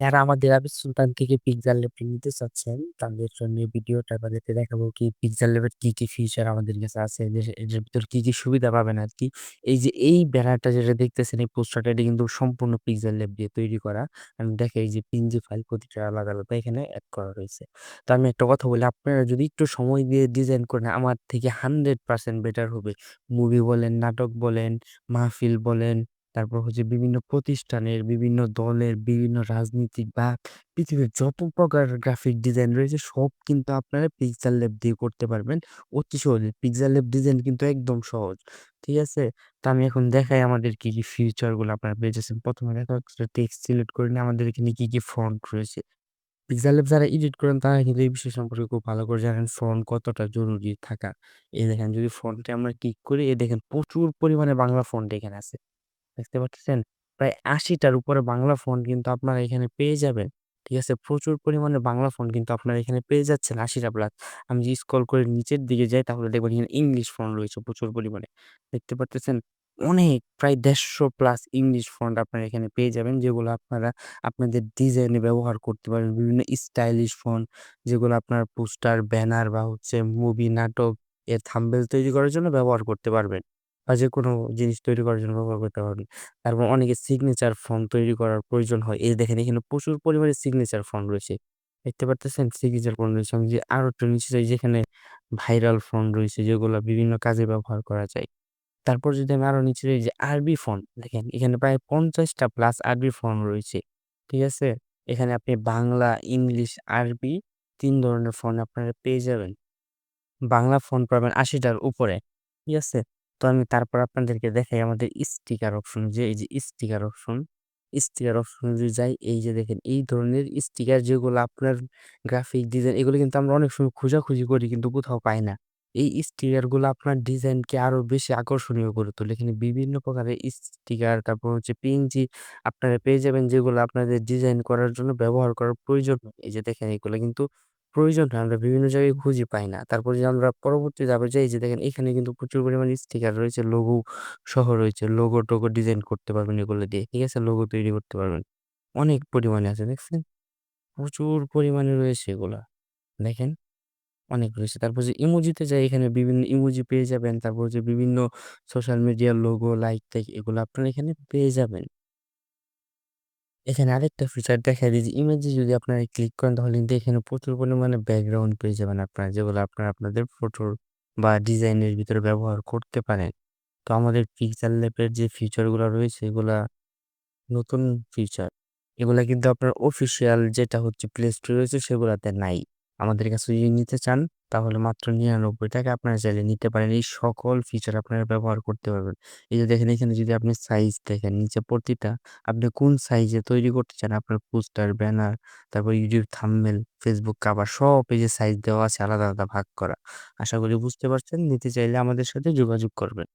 যারা আমাদের আবিদ সুলতান থেকে পিক্সেল ল্যাব নিতে চাচ্ছেন, তাদের জন্য এই ভিডিওটা বানাতে দেখাবো কি পিক্সেল ল্যাবের কি, কি ফিচার আমাদের কাছে আছে, এটার ভিতর কি, কি সুবিধা পাবেন আরকি। এই যে এই ব্যানারটা যেটা দেখতেছেন এই পোস্টারটা এটা কিন্তু সম্পূর্ণ পিক্সেল ল্যাব দিয়ে তৈরি করা। আমি দেখাই এই যে পিএনজি ফাইল প্রতিটা আলাদা, আলাদা এখানে এড করা রয়েছে। তো আমি একটা কথা বলি, আপনারা যদি একটু সময় দিয়ে ডিজাইন করেন আমার থেকে 100% বেটার হবে। মুভি বলেন, নাটক বলেন, মাহফিল বলেন, তারপর হচ্ছে বিভিন্ন প্রতিষ্ঠানের, বিভিন্ন দলের, বিভিন্ন রাজনীতিক বা পৃথিবীর যত প্রকার গ্রাফিক ডিজাইন রয়েছে সব কিন্তু আপনারা পিক্সেল ল্যাব দিয়ে করতে পারবেন অতি সহজে। পিক্সেল ল্যাব ডিজাইন কিন্তু একদম সহজ। ঠিক আছে? তো আমি এখন দেখাই আমাদের কি, কি ফিচার গুলো আপনারা পেয়ে যাচ্ছেন। ১ম এ দেখো একটা টেক্সট সিলেক্ট করে নিয়ে আমাদের এখানে কি, কি ফন্ট রয়েছে। পিক্সেল ল্যাব যারা এডিট করেন তারা কিন্তু এই বিষয় সম্পর্কে খুব ভালো করে জানেন ফন্ট কতটা জরুরি থাকা। এই দেখেন যদি ফন্টে আমরা ক্লিক করি, এই দেখেন প্রচুর পরিমাণে বাংলা ফন্ট এখানে আছে। দেখতে পাচ্ছেন? প্রায় ৮০ টার উপরে বাংলা ফন্ট কিন্তু আপনারা এখানে পেয়ে যাবেন। ঠিক আছে? প্রচুর পরিমাণে বাংলা ফন্ট কিন্তু আপনারা এখানে পেয়ে যাচ্ছেন ৮০ টা প্লাস। আমি যদি স্ক্রল করে নিচের দিকে যাই তাহলে দেখবেন এখানে ইংলিশ ফন্ট রয়েছে প্রচুর পরিমাণে। দেখতে পারতেছেন? অনেক প্রায় ১৫০ প্লাস ইংলিশ ফন্ট আপনারা এখানে পেয়ে যাবেন যেগুলো আপনারা আপনাদের ডিজাইনে ব্যবহার করতে পারবেন। বিভিন্ন স্টাইলিশ ফন্ট যেগুলো আপনার পোস্টার, ব্যানার বা হচ্ছে মুভি, নাটক এর থাম্বনেল তৈরি করার জন্য ব্যবহার করতে পারবেন। বা যেকোনো জিনিস তৈরি করার জন্য ব্যবহার করতে পারবেন। তারপর অনেকের সিগনেচার ফন্ট তৈরি করার প্রয়োজন হয়। এই দেখেন এখানে প্রচুর পরিমাণে সিগনেচার ফন্ট রয়েছে। দেখতে পারতেছেন? সিগনেচার ফন্ট রয়েছে। আমি যদি আরো একটু নিচে যাই যেখানে ভাইরাল ফন্ট রয়েছে যেগুলা বিভিন্ন কাজে ব্যবহার করা যায়। তারপর যদি আমি আরো নিচে যাই যে আরবি ফন্ট দেখেন এখানে প্রায় ৫০ টা প্লাস আরবি ফন্ট রয়েছে। ঠিক আছে? এখানে আপনি বাংলা, ইংলিশ, আরবি ৩ ধরনের ফন্ট আপনারা পেয়ে যাবেন। বাংলা ফন্ট পাবেন ৮০ টার উপরে। ঠিক আছে? তো আমি তারপর আপনাদেরকে দেখাই আমাদের স্টিকার অপশন যে এই যে স্টিকার অপশন, স্টিকার অপশনে যদি যাই এই যে দেখেন এই ধরনের স্টিকার যেগুলো আপনার গ্রাফিক ডিজাইন এগুলো কিন্তু আমরা অনেক সময় খোঁজাখুঁজি করি কিন্তু কোথাও পাই না। এই স্টিকার গুলো আপনার ডিজাইনকে আরো বেশি আকর্ষণীয় করে তোলে। এখানে বিভিন্ন প্রকারের স্টিকার তারপর হচ্ছে পিএনজি আপনারা পেয়ে যাবেন যেগুলো আপনাদের ডিজাইন করার জন্য ব্যবহার করার প্রয়োজন। এই যে দেখেন এগুলো কিন্তু প্রয়োজন হয় আমরা বিভিন্ন জায়গায় খুঁজে পাই না। তারপর যে আমরা পরবর্তী ধাপে যাই যে দেখেন এখানে কিন্তু প্রচুর পরিমাণে স্টিকার রয়েছে, লোগো সহ রয়েছে। লোগো-টোগো ডিজাইন করতে পারবেন এগুলো দিয়ে। ঠিক আছে? লোগো তৈরি করতে পারবেন। অনেক পরিমাণে আছে দেখছেন? প্রচুর পরিমাণে রয়েছে এগুলা। দেখেন অনেক রয়েছে। তারপর যে ইমোজিতে যাই এখানে বিভিন্ন ইমোজি পেয়ে যাবেন। তারপর যে বিভিন্ন সোশ্যাল মিডিয়ার লোগো, লাইক-টাইক এগুলো আপনারা এখানে পেয়ে যাবেন। এখানে আরেকটা ফিচার দেখায় দিই যে ইমেজে যদি আপনারা ক্লিক করেন তাহলে কিন্তু এখানে প্রচুর পরিমাণে ব্যাকগ্রাউন্ড পেয়ে যাবেন আপনারা যেগুলো আপনারা আপনাদের ফটোর বা ডিজাইনের ভিতরে ব্যবহার করতে পারেন। তো আমাদের পিক্সেল ল্যাবের যে ফিচার গুলা রয়েছে এগুলা নতুন ফিচার। এগুলা কিন্তু আপনার অফিসিয়াল যেটা হচ্ছে প্লে স্টোরে রয়েছে সেগুলাতে নাই। আমাদের কাছে যদি নিতে চান তাহলে মাত্র ৳৯৯ আপনারা চাইলে নিতে পারেন। এই সকল ফিচার আপনারা ব্যবহার করতে পারবেন। এই যে দেখেন এখানে যদি আপনি সাইজ দেখেন নিচে প্রতিটা আপনি কোন সাইজে তৈরি করতে চান আপনার পোস্টার, ব্যানার, তারপর ইউটিউব থাম্বনেল, ফেসবুক কভার সব এই যে সাইজ দেওয়া আছে আলাদা, আলাদা ভাগ করা। আশা করি বুঝতে পারছেন। নিতে চাইলে আমাদের সাথে যোগাযোগ করবেন।